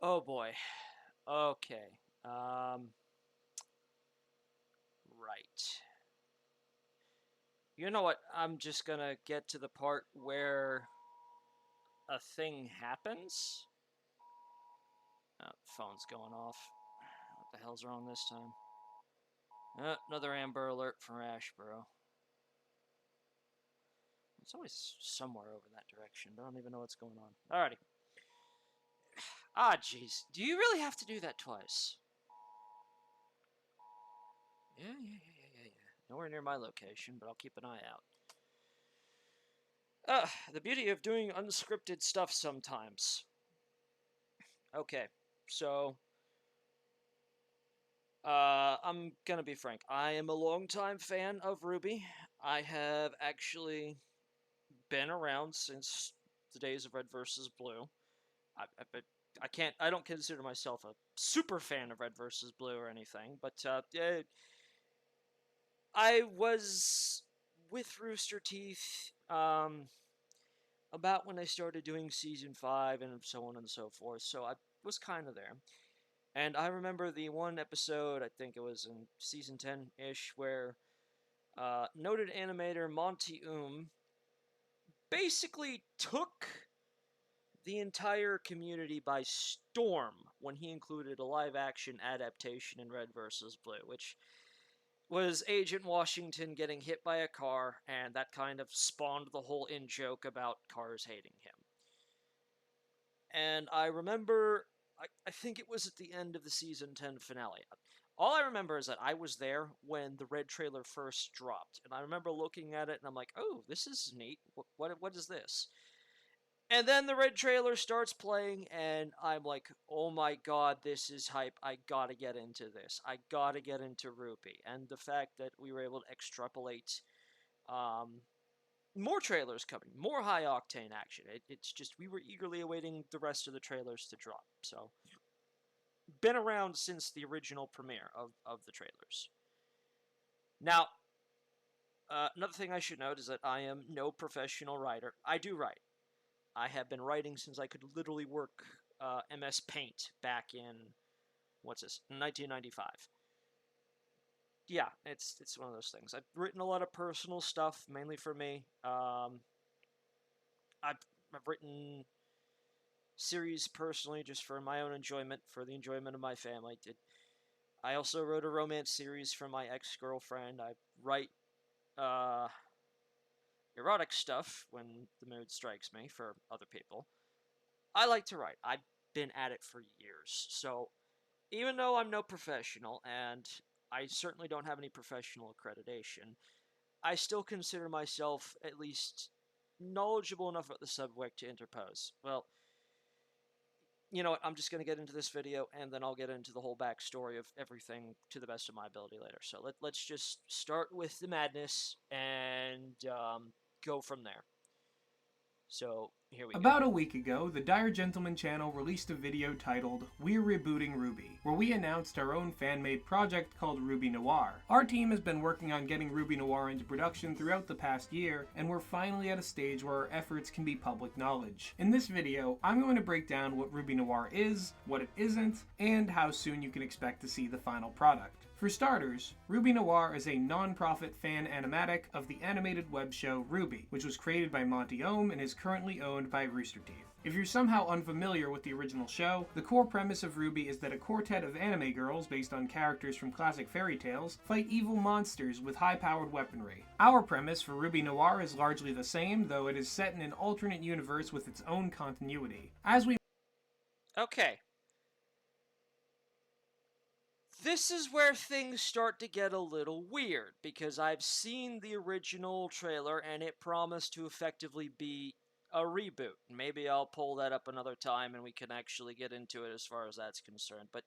Oh boy. Okay. Right. You know what? I'm just gonna get to the part where a thing happens. Oh, phone's going off. What the hell's wrong this time? Another Amber Alert from Ashboro. It's always somewhere over that direction, but I don't even know what's going on. Alrighty. Ah, jeez. Do you really have to do that twice? Yeah. Nowhere near my location, but I'll keep an eye out. The beauty of doing unscripted stuff sometimes. Okay, so I'm gonna be frank. I am a longtime fan of RWBY. I have actually been around since the days of Red versus Blue. I can't. I don't consider myself a super fan of Red versus Blue or anything, but I was with Rooster Teeth about when I started doing season 5 and so on and so forth. So I was kind of there. And I remember the one episode, I think it was in season 10 ish, where noted animator Monty basically took the entire community by storm when he included a live action adaptation in Red vs. Blue, which was Agent Washington getting hit by a car, and that kind of spawned the whole in joke about cars hating him. And I remember, I think it was at the end of the season 10 finale. All I remember is that I was there when the red trailer first dropped, and I remember looking at it and I'm like, "Oh, this is neat. What is this?" And then the red trailer starts playing, and I'm like, "Oh my god, this is hype! I gotta get into this. I gotta get into RWBY." And the fact that we were able to extrapolate um, more trailers coming, more high octane action. It's just we were eagerly awaiting the rest of the trailers to drop. So, been around since the original premiere of the trailers. Now, another thing I should note is that I am no professional writer. I do write. I have been writing since I could literally work MS Paint back in what's this 1995. Yeah, it's one of those things. I've written a lot of personal stuff, mainly for me. I've, I've written series personally just for my own enjoyment, for the enjoyment of my family. I also wrote a romance series for my ex-girlfriend. I write uh, erotic stuff when the mood strikes me for other people. I like to write. I've been at it for years. So even though I'm no professional, and I certainly don't have any professional accreditation, I still consider myself at least knowledgeable enough about the subject to interpose. Well, you know what, I'm just going to get into this video, and then I'll get into the whole backstory of everything to the best of my ability later. So let's just start with the madness and go from there. So here we go. About a week ago, the Diregentlemen channel released a video titled We're Rebooting RWBY, where we announced our own fan-made project called RWBY Noir. Our team has been working on getting RWBY Noir into production throughout the past year, and we're finally at a stage where our efforts can be public knowledge. In this video, I'm going to break down what RWBY Noir is, what it isn't, and how soon you can expect to see the final product. For starters, RWBY Noir is a non-profit fan animatic of the animated web show RWBY, which was created by Monty and is currently owned by Rooster Teeth. If you're somehow unfamiliar with the original show, the core premise of RWBY is that a quartet of anime girls based on characters from classic fairy tales fight evil monsters with high-powered weaponry. Our premise for RWBY Noir is largely the same, though it is set in an alternate universe with its own continuity. As we Okay, this is where things start to get a little weird, because I've seen the original trailer and it promised to effectively be a reboot. Maybe I'll pull that up another time and we can actually get into it as far as that's concerned. But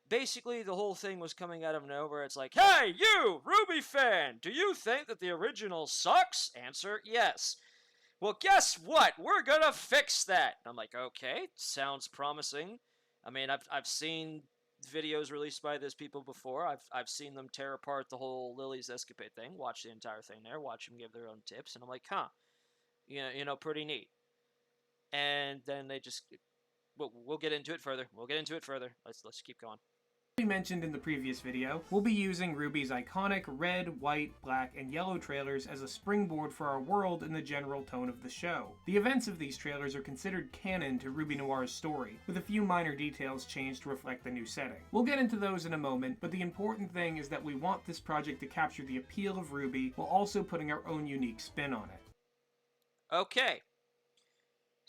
basically, the whole thing was coming out of nowhere. It's like, hey, you, RWBY fan, do you think that the original sucks? Answer, yes. Well, guess what? We're gonna fix that. And I'm like, okay, sounds promising. I mean, I've seen videos released by those people before. I've seen them tear apart the whole Lily's escapade thing. Watch the entire thing there. Watch them give their own tips, and I'm like, huh, pretty neat. And then they just we'll get into it further. We'll get into it further. Let's keep going. We mentioned in the previous video, we'll be using RWBY's iconic red, white, black, and yellow trailers as a springboard for our world and the general tone of the show. The events of these trailers are considered canon to RWBY Noir's story, with a few minor details changed to reflect the new setting. We'll get into those in a moment, but the important thing is that we want this project to capture the appeal of RWBY while also putting our own unique spin on it. Okay.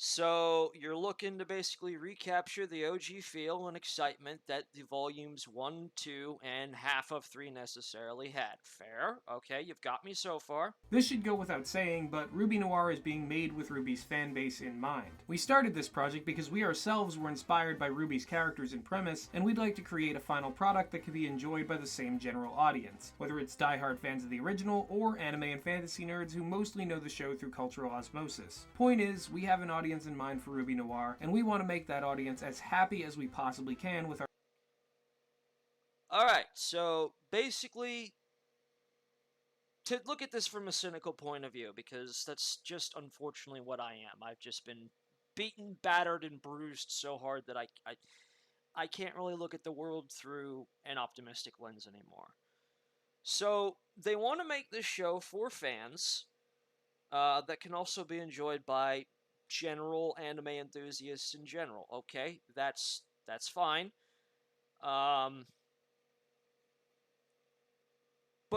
So you're looking to basically recapture the OG feel and excitement that the volumes 1, 2, and half of 3 necessarily had. Fair? Okay, you've got me so far. This should go without saying, but RWBY Noir is being made with RWBY's fanbase in mind. We started this project because we ourselves were inspired by RWBY's characters and premise, and we'd like to create a final product that can be enjoyed by the same general audience, whether it's diehard fans of the original or anime and fantasy nerds who mostly know the show through cultural osmosis. Point is, we have an audience in mind for RWBY Noir, and we want to make that audience as happy as we possibly can with our... Alright, so basically, to look at this from a cynical point of view, because that's just unfortunately what I am. I've just been beaten, battered, and bruised so hard that I can't really look at the world through an optimistic lens anymore. So, they want to make this show for fans that can also be enjoyed by general anime enthusiasts in general. Okay, that's fine. But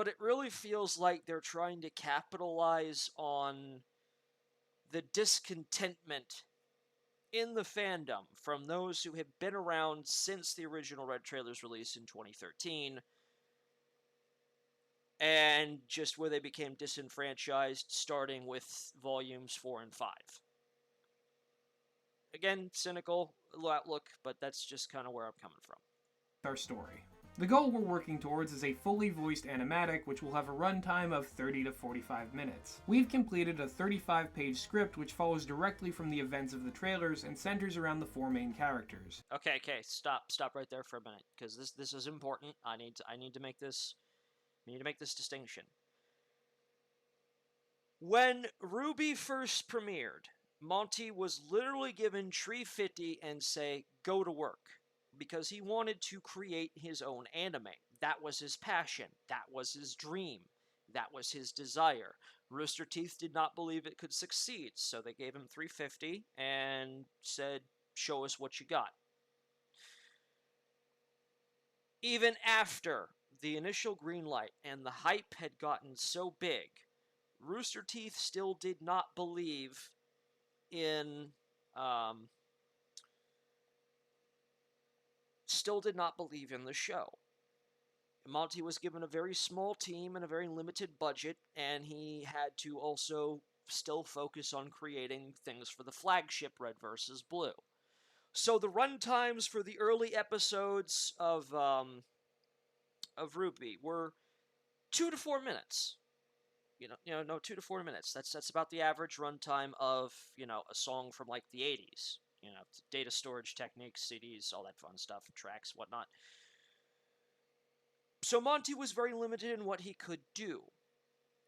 it really feels like they're trying to capitalize on the discontentment in the fandom from those who have been around since the original Red Trailer's release in 2013, and just where they became disenfranchised starting with volumes 4 and 5. Again, cynical outlook, but that's just kind of where I'm coming from. Our story. The goal we're working towards is a fully voiced animatic which will have a runtime of 30 to 45 minutes. We've completed a 35-page script which follows directly from the events of the trailers and centers around the 4 main characters. Okay, stop right there for a minute, because this is important. I need to make this distinction. When RWBY first premiered, Monty was literally given Tree 50 and say, go to work, because he wanted to create his own anime. That was his passion. That was his dream. That was his desire. Rooster Teeth did not believe it could succeed, so they gave him 350 and said, show us what you got. Even after the initial green light and the hype had gotten so big, Rooster Teeth still did not believe in the show. Monty was given a very small team and a very limited budget, and he had to also still focus on creating things for the flagship Red vs. Blue. So the runtimes for the early episodes of RWBY were 2 to 4 minutes. 2 to 4 minutes. That's about the average runtime of, a song from like the 80s. Data storage techniques, CDs, all that fun stuff, tracks, whatnot. So Monty was very limited in what he could do.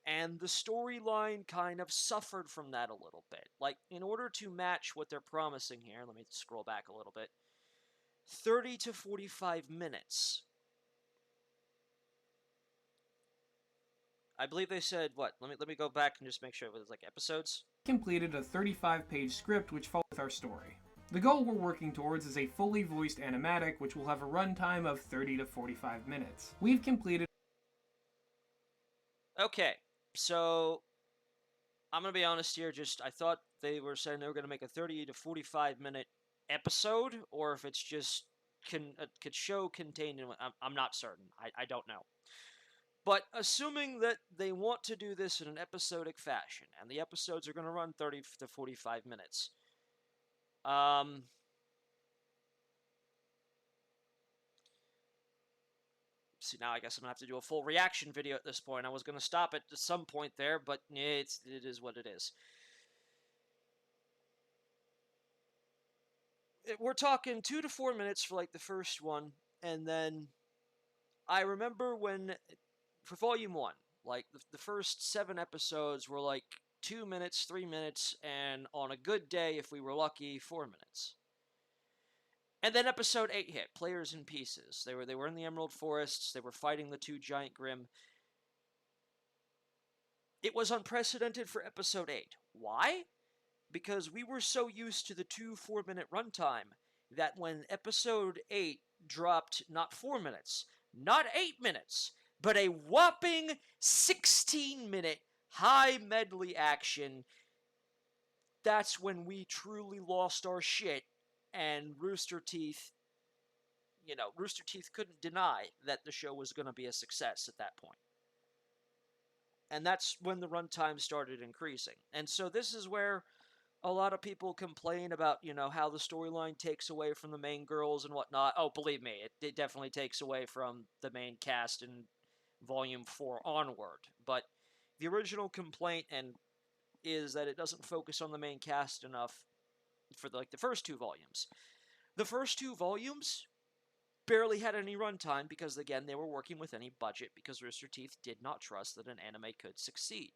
And the storyline kind of suffered from that a little bit. Like, in order to match what they're promising here, let me scroll back a little bit, 30 to 45 minutes. I believe they said, what? Let me go back and just make sure it was like episodes. Completed a 35-page script which follows our story. The goal we're working towards is a fully voiced animatic which will have a runtime of 30 to 45 minutes. We've completed... Okay, so I'm going to be honest here, I thought they were saying they were going to make a 30 to 45 minute episode, or if it's just could show contained in... I'm not certain. I don't know. But assuming that they want to do this in an episodic fashion, and the episodes are going to run 30 to 45 minutes, see, now I guess I'm going to have to do a full reaction video at this point. I was going to stop it at some point there, but it is what it is. We're talking 2 to 4 minutes for like the first one, and then I remember when... for Volume 1, like, the first 7 episodes were, like, 2 minutes, 3 minutes, and on a good day, if we were lucky, 4 minutes. And then episode 8 hit, Players in Pieces. They were in the Emerald Forests, they were fighting the two giant Grimm. It was unprecedented for episode 8. Why? Because we were so used to the 2 4-minute runtime that when episode 8 dropped not 4 minutes, not 8 minutes, but a whopping 16-minute high medley action, that's when we truly lost our shit, and Rooster Teeth couldn't deny that the show was going to be a success at that point. And that's when the runtime started increasing. And so this is where a lot of people complain about, how the storyline takes away from the main girls and whatnot. Oh, believe me, it definitely takes away from the main cast in Volume 4 onward. But the original complaint is that it doesn't focus on the main cast enough for the first 2 volumes. The first 2 volumes barely had any runtime because, again, they were working with any budget because Rooster Teeth did not trust that an anime could succeed.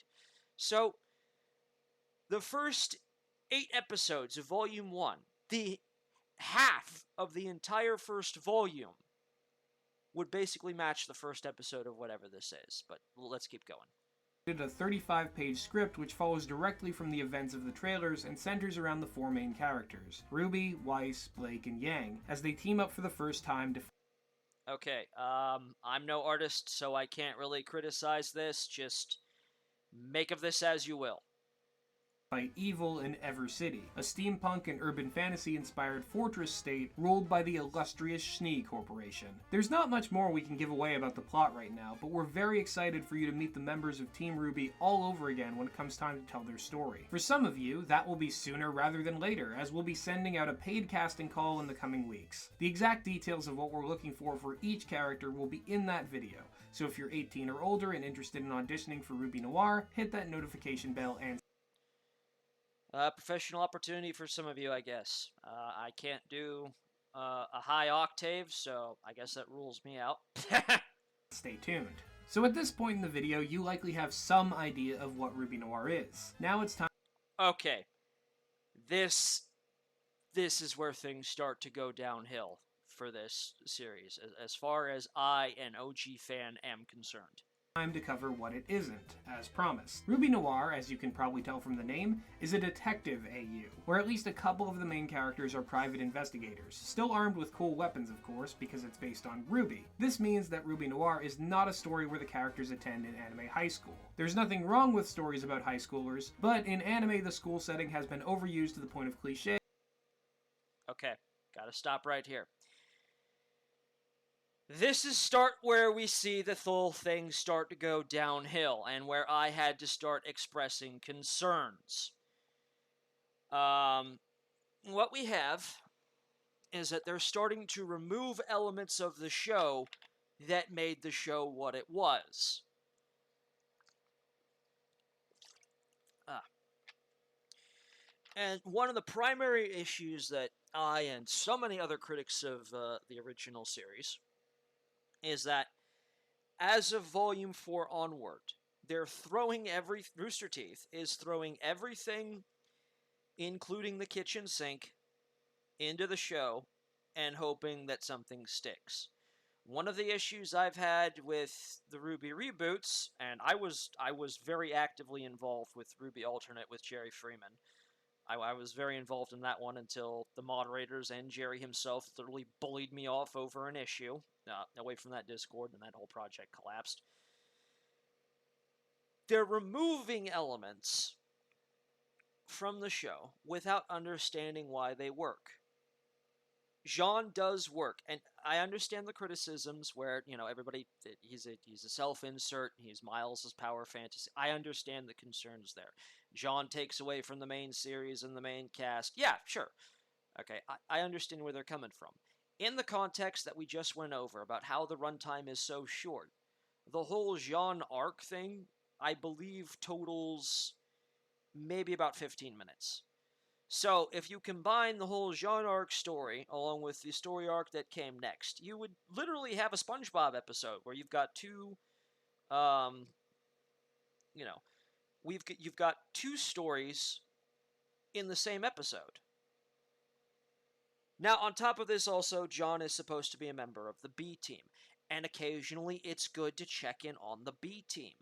So, the first 8 episodes of Volume 1, the half of the entire first volume, would basically match the first episode of whatever this is. But let's keep going. A 35-page script which follows directly from the events of the trailers and centers around the 4 main characters, RWBY, Weiss, Blake, and Yang, as they team up for the first time to... Okay, I'm no artist, so I can't really criticize this. Just make of this as you will. By evil in Ever City, a steampunk and urban fantasy-inspired fortress state ruled by the illustrious Schnee Corporation. There's not much more we can give away about the plot right now, but we're very excited for you to meet the members of Team RWBY all over again when it comes time to tell their story. For some of you, that will be sooner rather than later, as we'll be sending out a paid casting call in the coming weeks. The exact details of what we're looking for each character will be in that video, so if you're 18 or older and interested in auditioning for RWBY Noir, hit that notification bell and... Professional opportunity for some of you, I guess. I can't do a high octave, so I guess that rules me out. Stay tuned. So at this point in the video, you likely have some idea of what RWBY Noir is. Now it's time... Okay. This is where things start to go downhill for this series, as far as I, an OG fan, am concerned. Time to cover what it isn't, as promised. RWBY Noir, as you can probably tell from the name, is a detective AU, where at least a couple of the main characters are private investigators, still armed with cool weapons of course, because it's based on RWBY. This means that RWBY Noir is not a story where the characters attend an anime high school. There's nothing wrong with stories about high schoolers, but in anime the school setting has been overused to the point of cliché. Okay, gotta stop right here. This is start where we see the whole thing start to go downhill, and where I had to start expressing concerns. What we have is that they're starting to remove elements of the show that made the show what it was. And one of the primary issues that I and so many other critics of the original series is that as of Volume 4 onward, they're throwing Rooster Teeth is throwing everything, including the kitchen sink, into the show and hoping that something sticks. One of the issues I've had with the RWBY reboots, and I was very actively involved with RWBY Alternate with Jerry Freeman. I was very involved in that one until the moderators and Jerry himself literally bullied me off over an issue away from that Discord, and that whole project collapsed. They're removing elements from the show without understanding why they work. Jean does work, and I understand the criticisms where, everybody, he's a self-insert, he's Miles' power fantasy. I understand the concerns there. Jean takes away from the main series and the main cast. Yeah, sure. Okay, I understand where they're coming from. In the context that we just went over about how the runtime is so short, the whole Jean arc thing, I believe, totals maybe about 15 minutes. So, if you combine the whole Jean arc story along with the story arc that came next, you would literally have a SpongeBob episode where you've got you've got 2 stories in the same episode. Now, on top of this, also, John is supposed to be a member of the B team, and occasionally it's good to check in on the B team.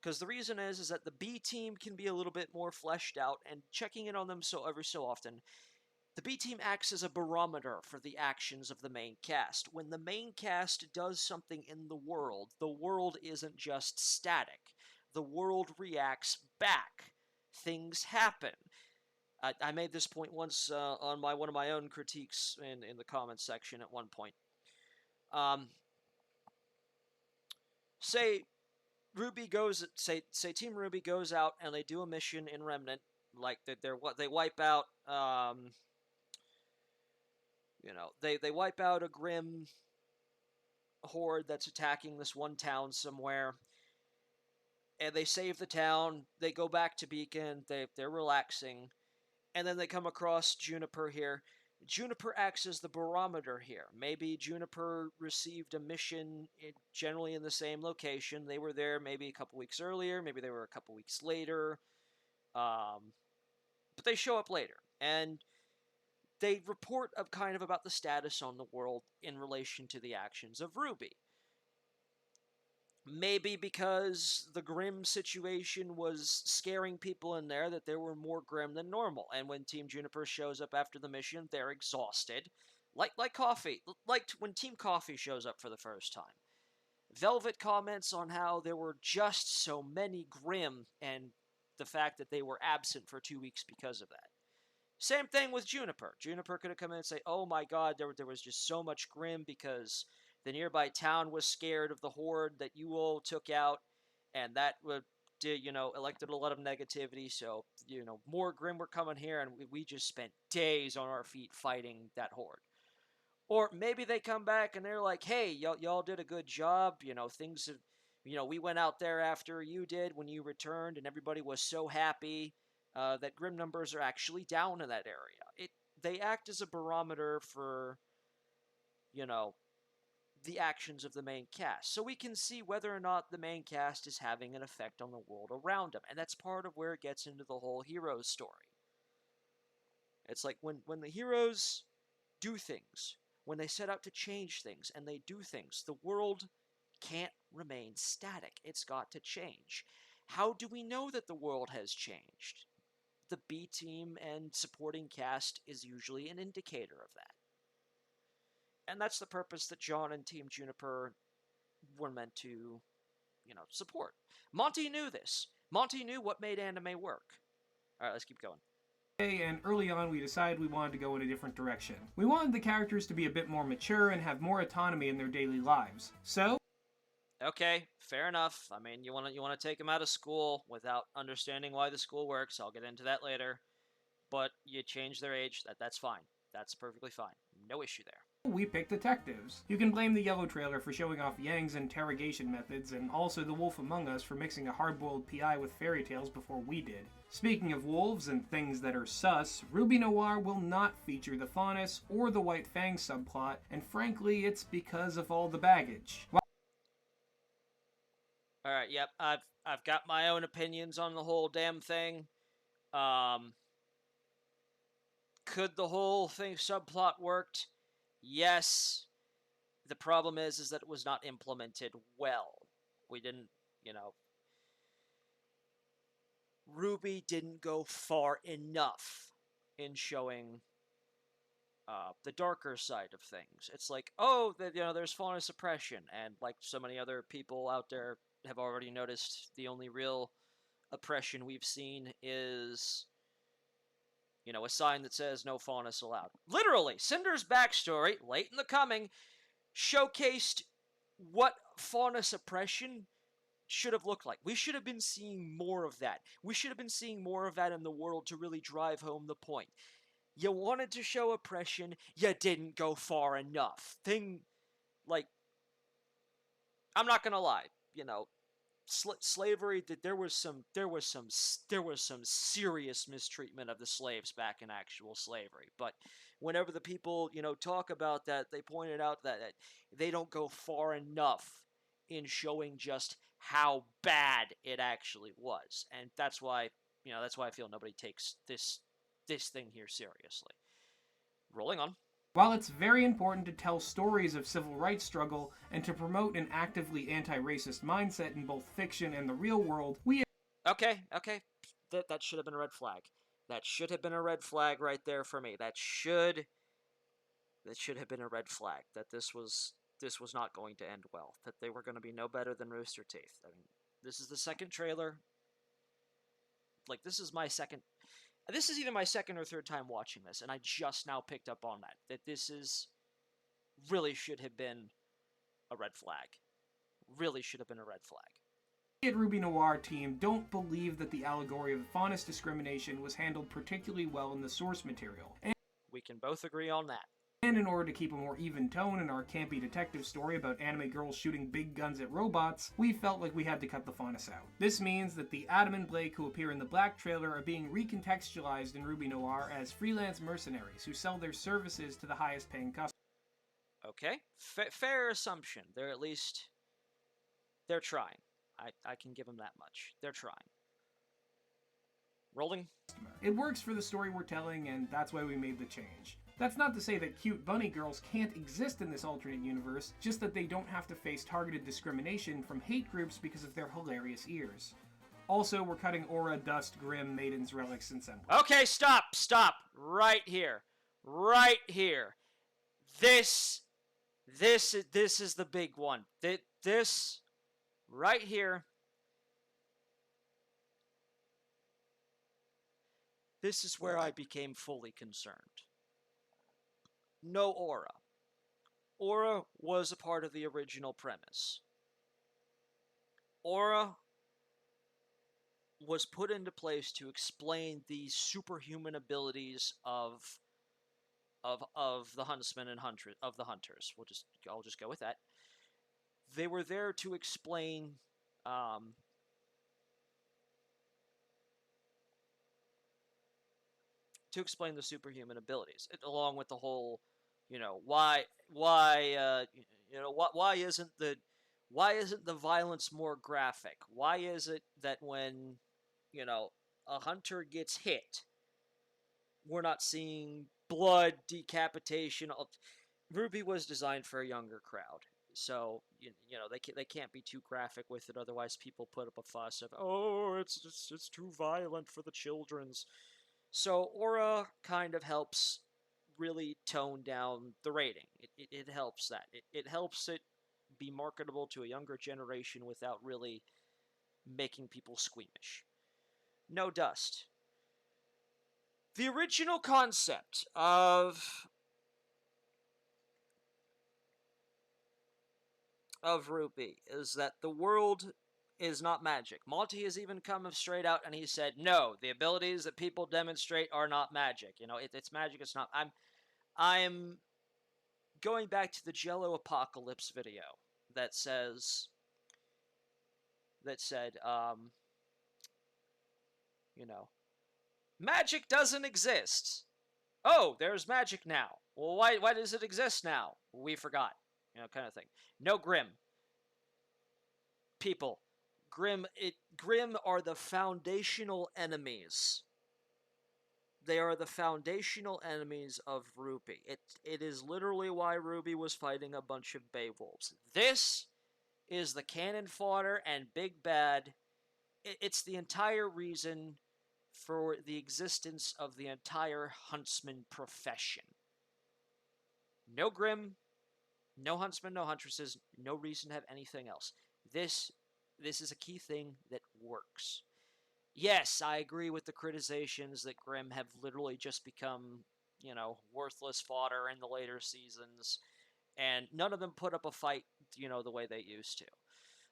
Because the reason is that the B team can be a little bit more fleshed out, and checking in on them so every so often, the B team acts as a barometer for the actions of the main cast. When the main cast does something in the world isn't just static. The world reacts back. Things happen. I made this point once on one of my own critiques in the comments section at one point. Say RWBY goes say Team RWBY goes out and they do a mission in Remnant, like they wipe out they wipe out a grim horde that's attacking this one town somewhere, and they save the town. They go back to Beacon. They're relaxing, and then they come across Juniper here. Juniper acts as the barometer here. Maybe Juniper received a mission generally in the same location. They were there maybe a couple weeks earlier. Maybe they were a couple weeks later. But they show up later, and they report kind of about the status on the world in relation to the actions of RWBY. Maybe because the grim situation was scaring people in there, that there were more grim than normal. And when Team Juniper shows up after the mission, they're exhausted. Like Coffee. Like when Team Coffee shows up for the first time. Velvet comments on how there were just so many grim, and the fact that they were absent for 2 weeks because of that. Same thing with Juniper. Juniper could have come in and say, oh my god, there was just so much grim because the nearby town was scared of the horde that you all took out, and that would, elected a lot of negativity, so, more grim were coming here, and we just spent days on our feet fighting that horde. Or maybe they come back and they're like, hey, y'all did a good job, things have, we went out there after you did when you returned, and everybody was so happy that grim numbers are actually down in that area. They act as a barometer for, the actions of the main cast. So we can see whether or not the main cast is having an effect on the world around them. And that's part of where it gets into the whole heroes story. It's like when the heroes do things, when they set out to change things and they do things, the world can't remain static. It's got to change. How do we know that the world has changed? The B team and supporting cast is usually an indicator of that. And that's the purpose that John and Team Juniper were meant to, support. Monty knew this. Monty knew what made anime work. Alright, let's keep going. And early on we decided we wanted to go in a different direction. We wanted the characters to be a bit more mature and have more autonomy in their daily lives. So, okay, fair enough. I mean, you want to take them out of school without understanding why the school works. I'll get into that later. But you change their age, that's fine. That's perfectly fine. No issue there. We picked detectives. You can blame the yellow trailer for showing off Yang's interrogation methods, and also The Wolf Among Us for mixing a hard-boiled PI with fairy tales before we did. Speaking of wolves and things that are sus, RWBY Noir will not feature the Faunus or the White Fang subplot, and frankly, it's because of all the baggage. Alright, yep, I've got my own opinions on the whole damn thing. Could the whole thing subplot worked? Yes. The problem is that it was not implemented well. We didn't, RWBY didn't go far enough in showing the darker side of things. It's like, oh, there's fauna suppression, and like so many other people out there have already noticed, the only real oppression we've seen is, a sign that says no faunus allowed. Literally, Cinder's backstory, late in the coming, showcased what fauna suppression should have looked like. We should have been seeing more of that. We should have been seeing more of that in the world to really drive home the point. You wanted to show oppression, you didn't go far enough. I'm not gonna lie, slavery, that there was some serious mistreatment of the slaves back in actual slavery. But whenever the people talk about that, they pointed out that they don't go far enough in showing just how bad it actually was, and that's why I feel nobody takes this thing here seriously. Rolling on. While it's very important to tell stories of civil rights struggle and to promote an actively anti-racist mindset in both fiction and the real world, we... Okay. That should have been a red flag. That should have been a red flag right there for me. That should have been a red flag. That this was not going to end well. That they were going to be no better than Rooster Teeth. I mean, this is the second trailer. Like, this is either my second or third time watching this, and I just now picked up on that this is really should have been a red flag. Really should have been a red flag. We at RWBY Noir team don't believe that the allegory of faunus discrimination was handled particularly well in the source material. And we can both agree on that. And in order to keep a more even tone in our campy detective story about anime girls shooting big guns at robots, we felt like we had to cut the faunus out. This means that the Adam and Blake who appear in the Black trailer are being recontextualized in RWBY Noir as freelance mercenaries who sell their services to the highest paying customers. Okay, fair assumption. They're trying. I can give them that much. They're trying. Rolling. It works for the story we're telling, and that's why we made the change. That's not to say that cute bunny girls can't exist in this alternate universe, just that they don't have to face targeted discrimination from hate groups because of their hilarious ears. Also, we're cutting Aura, Dust, Grimm, Maidens, Relics, and Semblance. Okay, stop! Right here. This is the big one. This right here. This is where I became fully concerned. No Aura. Aura was a part of the original premise. Aura was put into place to explain the superhuman abilities of the huntsmen and hunters. I'll just go with that. They were there to explain the superhuman abilities, along with the whole, why isn't the violence more graphic? Why is it that when, a hunter gets hit, we're not seeing blood, decapitation? RWBY was designed for a younger crowd, so they can't be too graphic with it. Otherwise, people put up a fuss of, oh, it's too violent for the children's. So Aura kind of helps really tone down the rating. It helps that. It helps it be marketable to a younger generation without really making people squeamish. No Dust. The original concept of RWBY is that the world is not magic. Monty has even come straight out and he said, no, the abilities that people demonstrate are not magic. It's magic, it's not. I'm going back to the Jello Apocalypse video that said, magic doesn't exist. Oh, there's magic now. Well, why does it exist now? We forgot. Kind of thing. No Grimm. People. Grimm are the foundational enemies. They are the foundational enemies of RWBY. It is literally why RWBY was fighting a bunch of Beowulfs. This is the cannon fodder and big bad. It's the entire reason for the existence of the entire huntsman profession. No Grimm, no huntsmen, no huntresses, no reason to have anything else. This is a key thing that works. Yes, I agree with the criticisms that Grimm have literally just become, worthless fodder in the later seasons, and none of them put up a fight, the way they used to.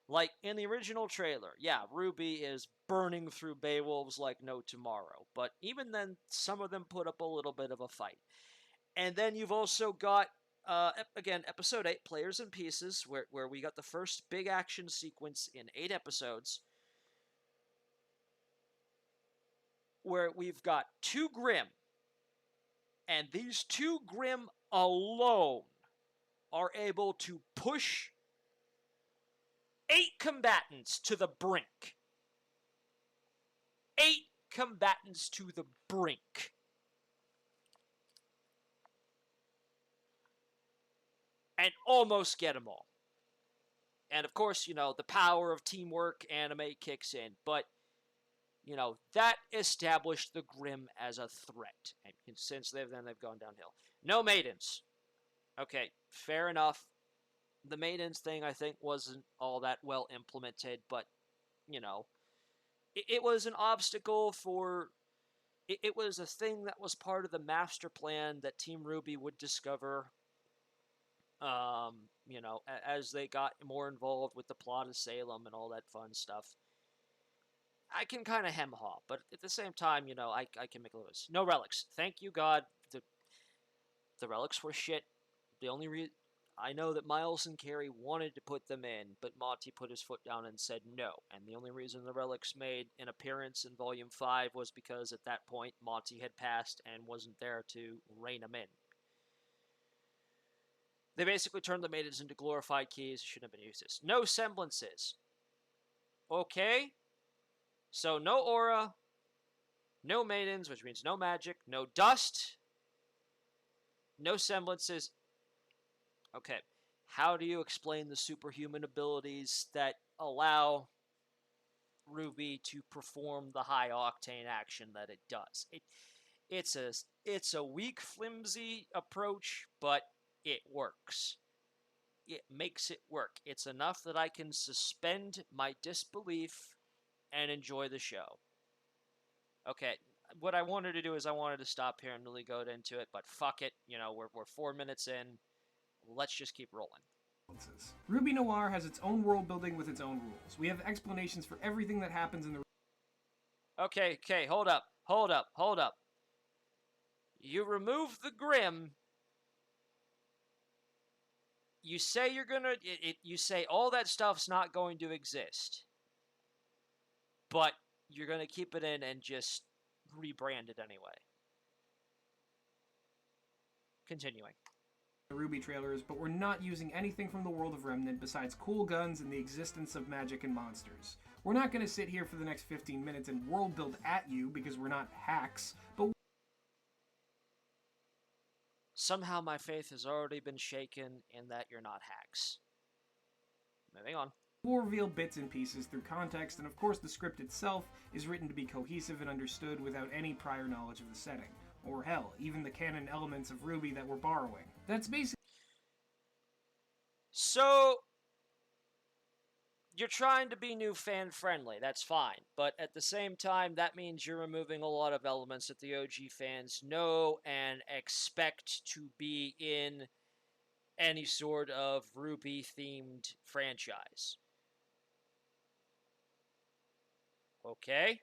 Like, in the original trailer, yeah, RWBY is burning through Beowulfs like no tomorrow, but even then, some of them put up a little bit of a fight. And then you've also got, again, Episode 8, Players and Pieces, where we got the first big action sequence in 8 episodes, where we've got 2 Grimm, and these 2 Grimm alone are able to push 8 combatants to the brink. 8 combatants to the brink. and almost get them all. And of course, the power of teamwork anime kicks in, but that established the Grimm as a threat, and since they've gone downhill. No maidens. Okay, fair enough. The maidens thing, I think, wasn't all that well implemented, but it was an obstacle for. It was a thing that was part of the master plan that Team RWBY would discover. As they got more involved with the plot of Salem and all that fun stuff. I can kind of hem-haw, but at the same time, I can make a little. No relics. Thank you, God. The relics were shit. The only I know that Miles and Carrie wanted to put them in, but Monty put his foot down and said no. And the only reason the relics made an appearance in Volume 5 was because at that point Monty had passed and wasn't there to rein them in. They basically turned the maidens into glorified keys. Shouldn't have been useless. No semblances. Okay. So no aura, no maidens, which means no magic, no dust, no semblances. Okay. How do you explain the superhuman abilities that allow RWBY to perform the high octane action that it does? It's a weak, flimsy approach, but it works. It makes it work. It's enough that I can suspend my disbelief and enjoy the show. Okay, what I wanted to do is I wanted to stop here and really go into it, but fuck it. We're 4 minutes in. Let's just keep rolling. RWBY Noir has its own world building with its own rules. We have explanations for everything that happens in the... Okay, hold up. You remove the Grimm. You say you're gonna... you say all that stuff's not going to exist. But you're gonna keep it in and just rebrand it anyway. Continuing. The RWBY trailers, but we're not using anything from the world of Remnant besides cool guns and the existence of magic and monsters. We're not going to sit here for the next 15 minutes and world build at you because we're not hacks, but somehow my faith has already been shaken in that you're not hacks. Moving on. we'll reveal bits and pieces through context, and of course the script itself is written to be cohesive and understood without any prior knowledge of the setting. Or hell, even the canon elements of RWBY that we're borrowing. That's basically... So, you're trying to be new fan-friendly, that's fine. But at the same time, that means you're removing a lot of elements that the OG fans know and expect to be in any sort of RWBY-themed franchise. Okay.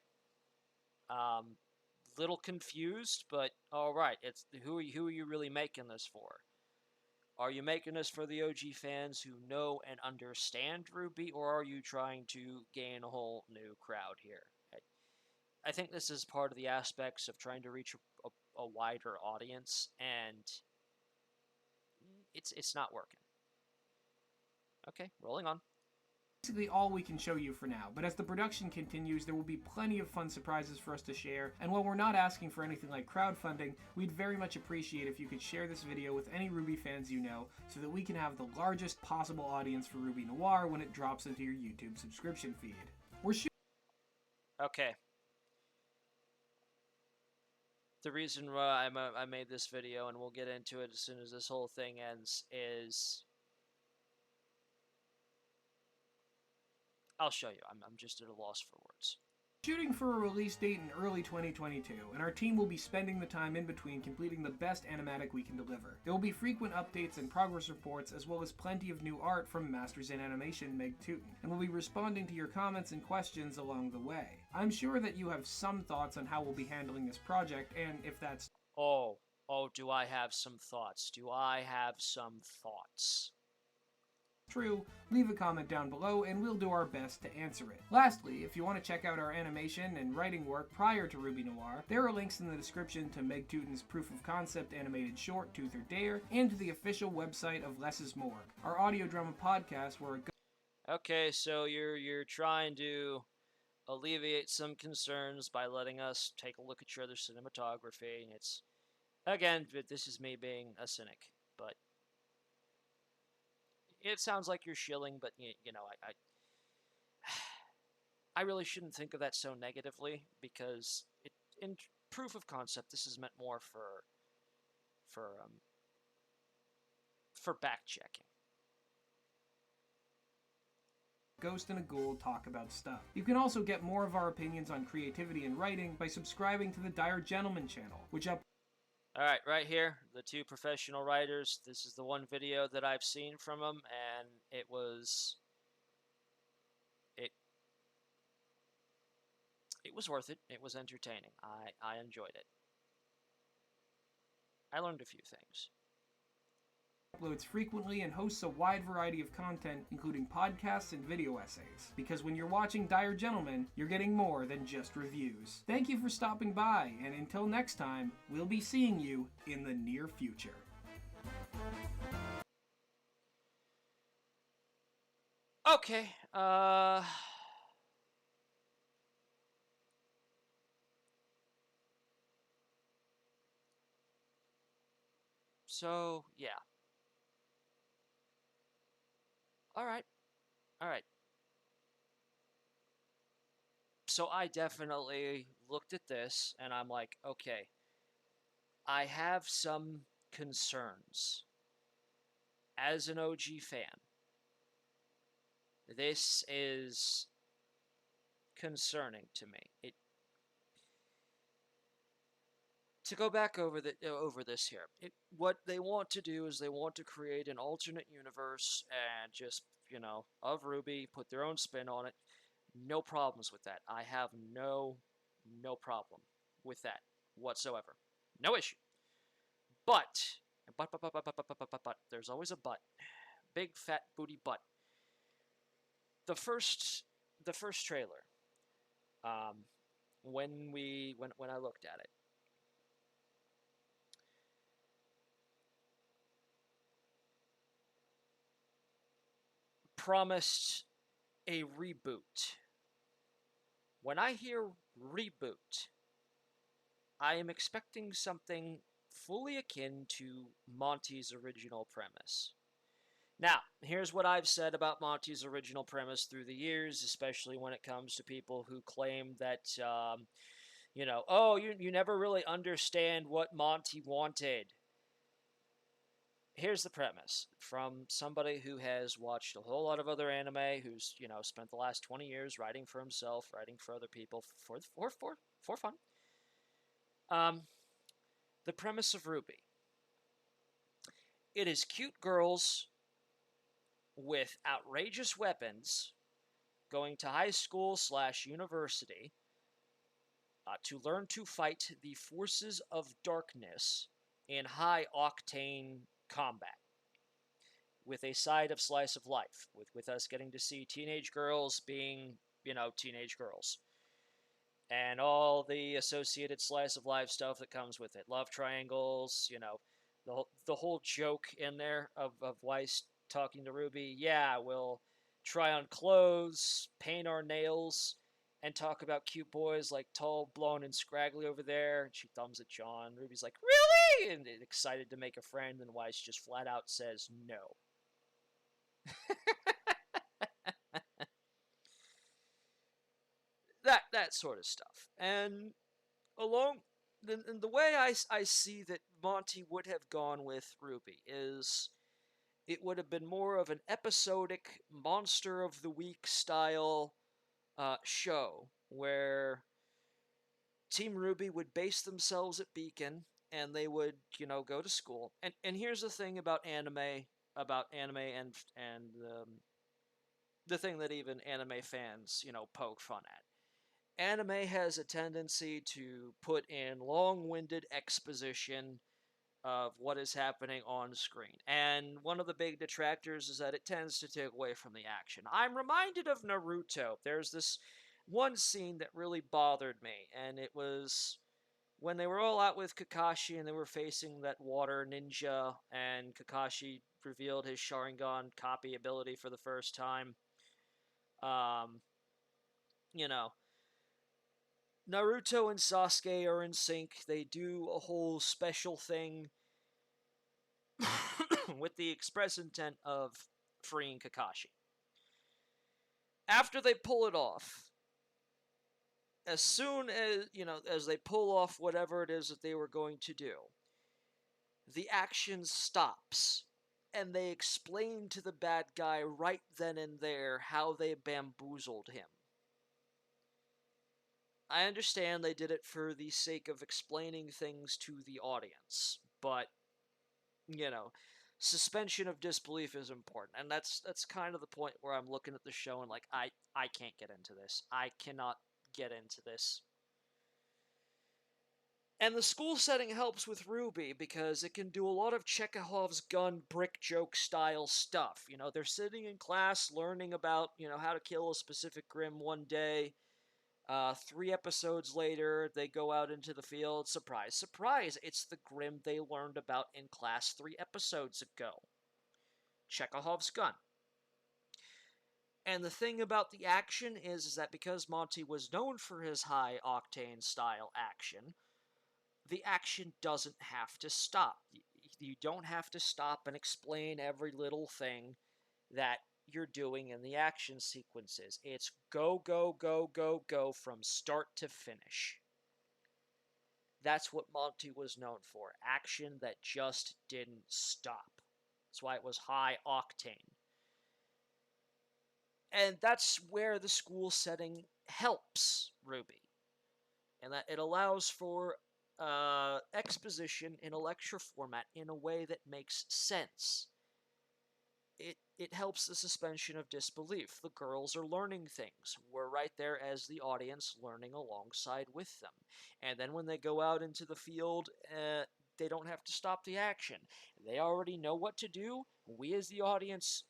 Little confused, but alright. It's who are you really making this for? Are you making this for the OG fans who know and understand RWBY, or are you trying to gain a whole new crowd here? I think this is part of the aspects of trying to reach a wider audience, and it's not working. Okay, rolling on. Basically all we can show you for now, but as the production continues, there will be plenty of fun surprises for us to share, and while we're not asking for anything like crowdfunding, we'd very much appreciate if you could share this video with any RWBY fans you know, so that we can have the largest possible audience for RWBY Noir when it drops into your YouTube subscription feed. Okay. The reason why I made this video, and we'll get into it as soon as this whole thing ends, is... I'll show you. I'm just at a loss for words. Shooting for a release date in early 2022, and our team will be spending the time in between completing the best animatic we can deliver. There will be frequent updates and progress reports, as well as plenty of new art from Masters in Animation Meg Tootin, and we'll be responding to your comments and questions along the way. I'm sure that you have some thoughts on how we'll be handling this project, and if that's... Oh, do I have some thoughts? Do I have some thoughts? True, leave a comment down below and we'll do our best to answer it. Lastly, if you want to check out our animation and writing work prior to RWBY Noir, there are links in the description to Meg Tootin's proof of concept animated short, Tooth or Dare, and to the official website of Less is More, our audio drama podcast where Okay, so you're trying to alleviate some concerns by letting us take a look at your other cinematography. It's, again, this is me being a cynic, but it sounds like you're shilling, but you know, I really shouldn't think of that so negatively because in proof of concept, this is meant more for um, for back checking. Ghost and a Ghoul talk about stuff. You can also get more of our opinions on creativity and writing by subscribing to the Diregentlemen channel, which Alright, right here, the two professional writers. This is the one video that I've seen from them, and it was worth it. It was entertaining. I enjoyed it. I learned a few things. uploads frequently and hosts a wide variety of content, including podcasts and video essays. Because when you're watching Diregentlemen, you're getting more than just reviews. Thank you for stopping by, and until next time, we'll be seeing you in the near future. Okay, so, yeah. Alright. Alright. So I definitely looked at this, and I'm like, okay, I have some concerns. As an OG fan, this is concerning to me. To go back over this here, what they want to do is they want to create an alternate universe and just, you know, of RWBY, put their own spin on it. No problems with that. I have no problem with that whatsoever. No issue. But there's always a but. Big fat booty but. The first trailer, when I looked at it, promised a reboot. When I hear reboot, I am expecting something fully akin to Monty's original premise. Now, here's what I've said about Monty's original premise through the years, especially when it comes to people who claim that, you know, oh, you never really understand what Monty wanted. Here's the premise from somebody who has watched a whole lot of other anime, who's, you know, spent the last 20 years writing for himself, writing for other people for fun. The premise of RWBY. It is cute girls with outrageous weapons going to high school / university to learn to fight the forces of darkness in high octane combat, with a side of slice of life, with us getting to see teenage girls being, you know, teenage girls, and all the associated slice of life stuff that comes with it. Love triangles, you know, the whole joke in there of Weiss talking to RWBY. Yeah, we'll try on clothes, paint our nails, and talk about cute boys like tall, blonde, and scraggly over there. And she thumbs at John. RWBY's like, really? And excited to make a friend, and Weiss just flat out says no. that sort of stuff. And along the way I see that Monty would have gone with RWBY is it would have been more of an episodic Monster of the Week style show where Team RWBY would base themselves at Beacon and they would, you know, go to school. And here's the thing about anime and the thing that even anime fans, you know, poke fun at. Anime has a tendency to put in long-winded exposition of what is happening on screen. And one of the big detractors is that it tends to take away from the action. I'm reminded of Naruto. There's this one scene that really bothered me, and it was when they were all out with Kakashi and they were facing that water ninja, and Kakashi revealed his Sharingan copy ability for the first time. You know, Naruto and Sasuke are in sync. They do a whole special thing with the express intent of freeing Kakashi. After they pull it off, as soon as, as they pull off whatever it is that they were going to do, the action stops, and they explain to the bad guy right then and there how they bamboozled him. I understand they did it for the sake of explaining things to the audience, but, suspension of disbelief is important, and that's kind of the point where I'm looking at the show and like, I can't get into this. I cannot get into this. And the school setting helps with RWBY because it can do a lot of Chekhov's gun brick joke style stuff. They're sitting in class learning about, how to kill a specific Grim one day. 3 episodes later, they go out into the field. Surprise, surprise, it's the Grim they learned about in class 3 episodes ago. Chekhov's gun. And the thing about the action is that because Monty was known for his high-octane style action, the action doesn't have to stop. You don't have to stop and explain every little thing that you're doing in the action sequences. It's go, go, go, go, go from start to finish. That's what Monty was known for. Action that just didn't stop. That's why it was high octane. And that's where the school setting helps RWBY. And that it allows for exposition in a lecture format in a way that makes sense. It helps the suspension of disbelief. The girls are learning things. We're right there as the audience learning alongside with them. And then when they go out into the field, they don't have to stop the action. They already know what to do. We as the audience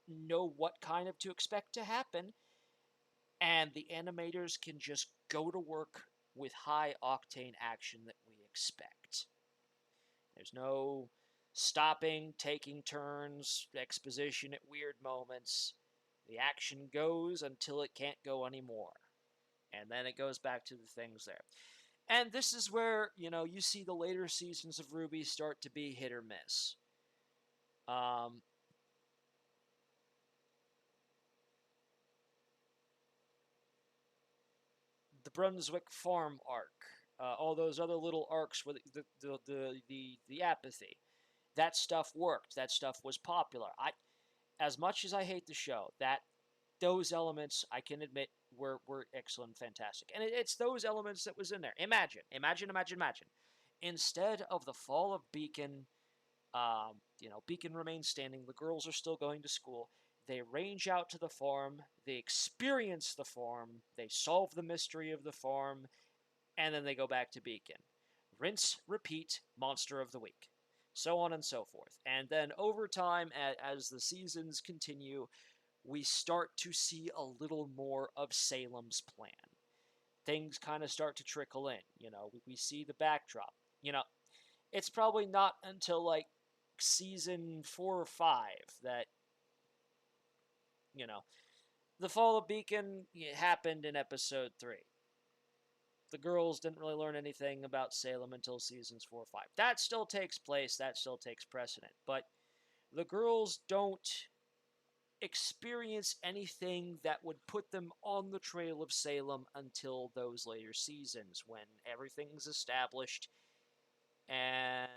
know what kind of to expect to happen. And the animators can just go to work with high octane action that we expect. There's no stopping, taking turns, exposition at weird moments. The action goes until it can't go anymore. And then it goes back to the things there. And this is where, you see the later seasons of RWBY start to be hit or miss. The Brunswick Farm arc, all those other little arcs with the apathy. That stuff worked. That stuff was popular. As much as I hate the show, those elements, I can admit, were excellent, fantastic. And it's those elements that was in there. Imagine. Instead of the fall of Beacon, Beacon remains standing. The girls are still going to school. They range out to the farm. They experience the farm. They solve the mystery of the farm. And then they go back to Beacon. Rinse, repeat, monster of the week. So on and so forth. And then over time, as the seasons continue, we start to see a little more of Salem's plan. Things kind of start to trickle in. We see the backdrop. It's probably not until like season 4 or 5 that, the fall of Beacon happened in episode 3. The girls didn't really learn anything about Salem until seasons 4 or 5. That still takes place, that still takes precedent, but the girls don't experience anything that would put them on the trail of Salem until those later seasons when everything's established and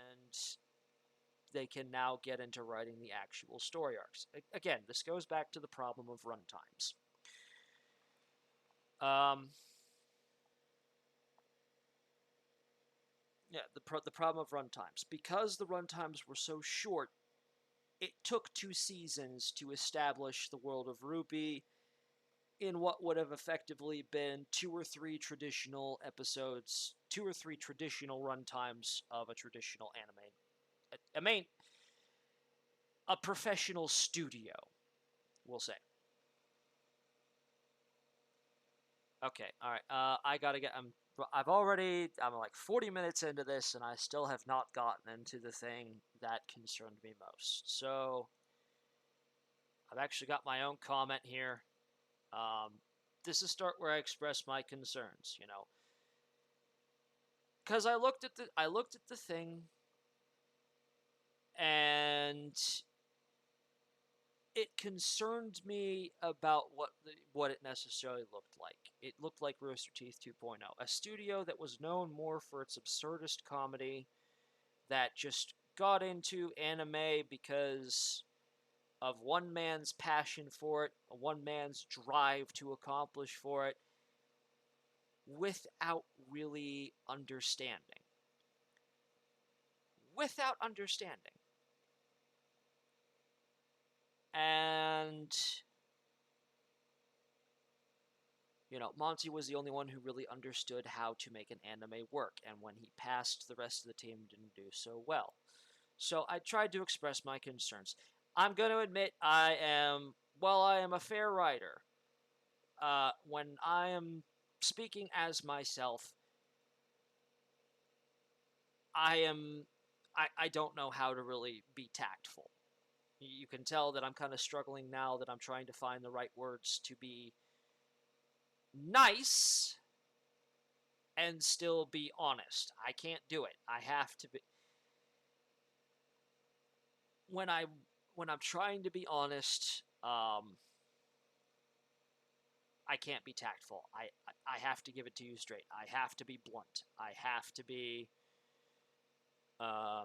they can now get into writing the actual story arcs. Again, this goes back to the problem of runtimes. The problem of runtimes. Because the runtimes were so short, it took 2 seasons to establish the world of RWBY in what would have effectively been 2 or 3 traditional episodes, 2 or 3 traditional runtimes of a traditional anime. A professional studio, we'll say. Okay, alright, I gotta get, I'm like 40 minutes into this, and I still have not gotten into the thing that concerned me most. So, I've actually got my own comment here. This is start where I express my concerns, because I looked at the thing, and it concerned me about what it necessarily looked like. It looked like Rooster Teeth 2.0, a studio that was known more for its absurdist comedy, that just got into anime because of one man's passion for it, one man's drive to accomplish for it, without really understanding. Without understanding. And, Monty was the only one who really understood how to make an anime work, and when he passed, the rest of the team didn't do so well. So I tried to express my concerns. I'm going to admit I am a fair writer. When I am speaking as myself, I don't know how to really be tactful. You can tell that I'm kind of struggling now, that I'm trying to find the right words to be nice and still be honest. I can't do it. I have to be. When I'm trying to be honest, I can't be tactful. I have to give it to you straight. I have to be blunt. I have to be I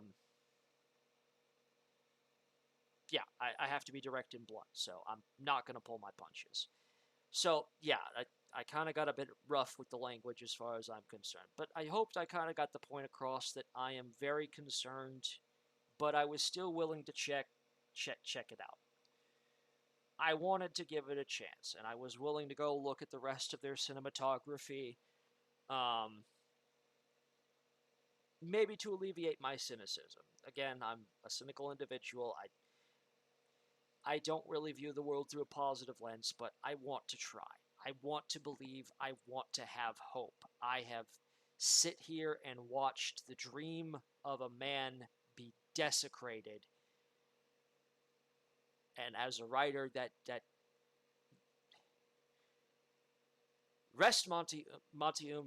have to be direct and blunt. So I'm not going to pull my punches. So, yeah, I kind of got a bit rough with the language as far as I'm concerned. But I hoped I kind of got the point across that I am very concerned, but I was still willing to check it out. I wanted to give it a chance, and I was willing to go look at the rest of their cinematography, maybe to alleviate my cynicism. Again, I'm a cynical individual. I don't really view the world through a positive lens, but I want to try. I want to believe. I want to have hope. I have sit here and watched the dream of a man be desecrated. And as a writer, that rest Monty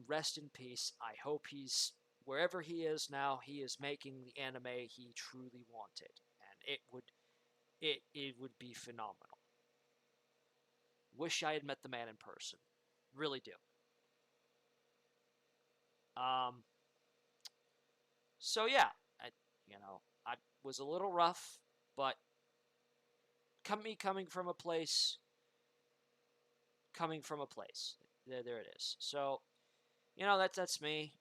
rest in peace. I hope he's wherever he is now. He is making the anime he truly wanted, and it would be phenomenal. Wish I had met the man in person. Really do. So yeah, I was a little rough, but coming from a place, There it is. So, that's me.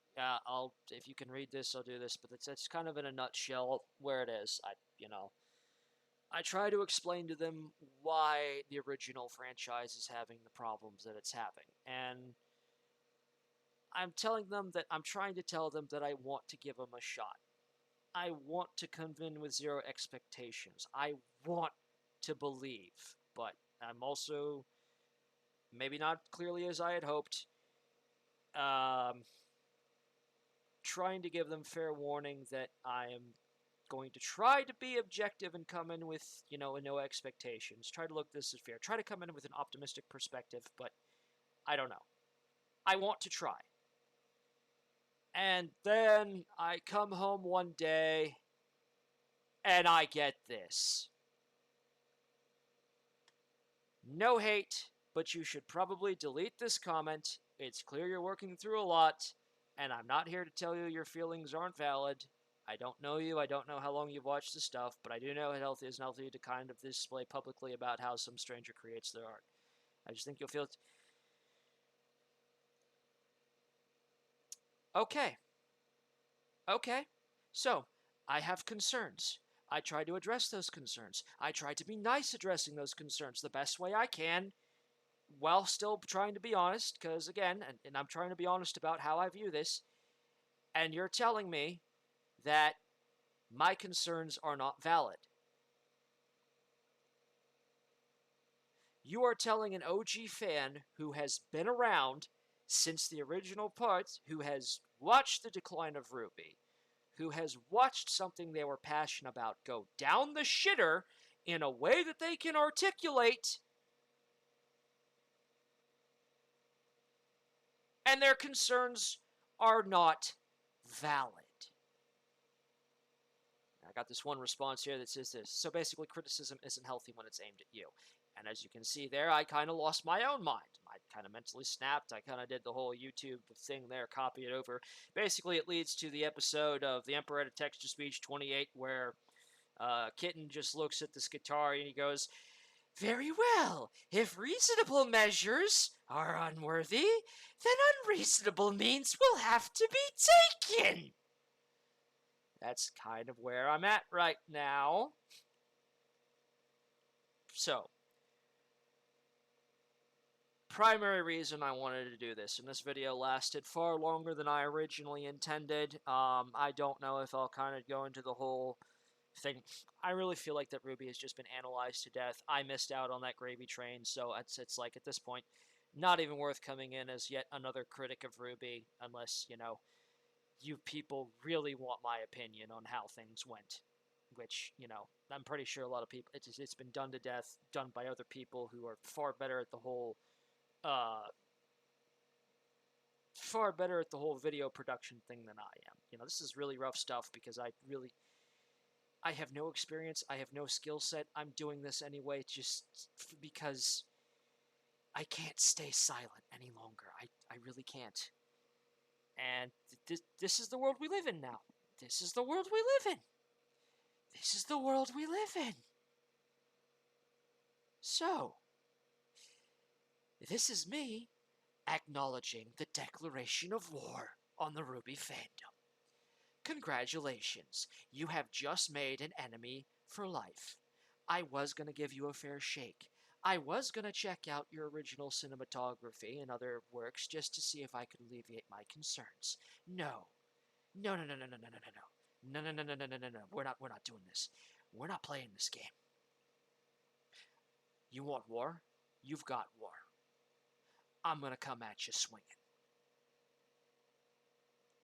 If you can read this, I'll do this, but that's kind of in a nutshell where it is. I try to explain to them why the original franchise is having the problems that it's having, and I'm trying to tell them that I want to give them a shot. I want to come in with zero expectations. I want to believe, but I'm also, maybe not clearly as I had hoped, trying to give them fair warning that I am going to try to be objective and come in with, no expectations. Try to look this as fair. Try to come in with an optimistic perspective, but I don't know. I want to try. And then I come home one day and I get this. No hate, but you should probably delete this comment. It's clear you're working through a lot, and I'm not here to tell you your feelings aren't valid. I don't know you, I don't know how long you've watched the stuff, but I do know it isn't healthy to kind of display publicly about how some stranger creates their art. I just think you'll feel... Okay. So, I have concerns. I try to address those concerns. I try to be nice addressing those concerns the best way I can, while still trying to be honest, because again, and I'm trying to be honest about how I view this, and you're telling me that my concerns are not valid. You are telling an OG fan who has been around since the original parts, who has watched the decline of RWBY, who has watched something they were passionate about go down the shitter in a way that they can articulate, and their concerns are not valid. Now, got this one response here that says this. So basically, criticism isn't healthy when it's aimed at you. And as you can see there, I kind of lost my own mind. I kind of mentally snapped. I kind of did the whole YouTube thing there, copy it over. Basically, it leads to the episode of The Emperor at a Text to Speech 28, where Kitten just looks at this guitar and he goes, "Very well. If reasonable measures are unworthy, then unreasonable means will have to be taken." That's kind of where I'm at right now. So, primary reason I wanted to do this, and this video lasted far longer than I originally intended. I don't know if I'll kind of go into the whole thing. I really feel like that RWBY has just been analyzed to death. I missed out on that gravy train, so it's like at this point, not even worth coming in as yet another critic of RWBY, unless, you know, you people really want my opinion on how things went. Which, you know, I'm pretty sure a lot of people, it's been done to death, done by other people who are far better at the whole video production thing than I am. You know, this is really rough stuff because I have no experience, I have no skill set. I'm doing this anyway just because I can't stay silent any longer. I really can't. And this is the world we live in now. This is the world we live in. This is the world we live in. So, this is me acknowledging the declaration of war on the RWBY fandom. Congratulations, you have just made an enemy for life. I was going to give you a fair shake. I was going to check out your original cinematography and other works just to see if I could alleviate my concerns. No. No, no, no, no, no, no, no, no, no. No, no, no, no, no, no, no, no. We're not doing this. We're not playing this game. You want war? You've got war. I'm going to come at you swinging.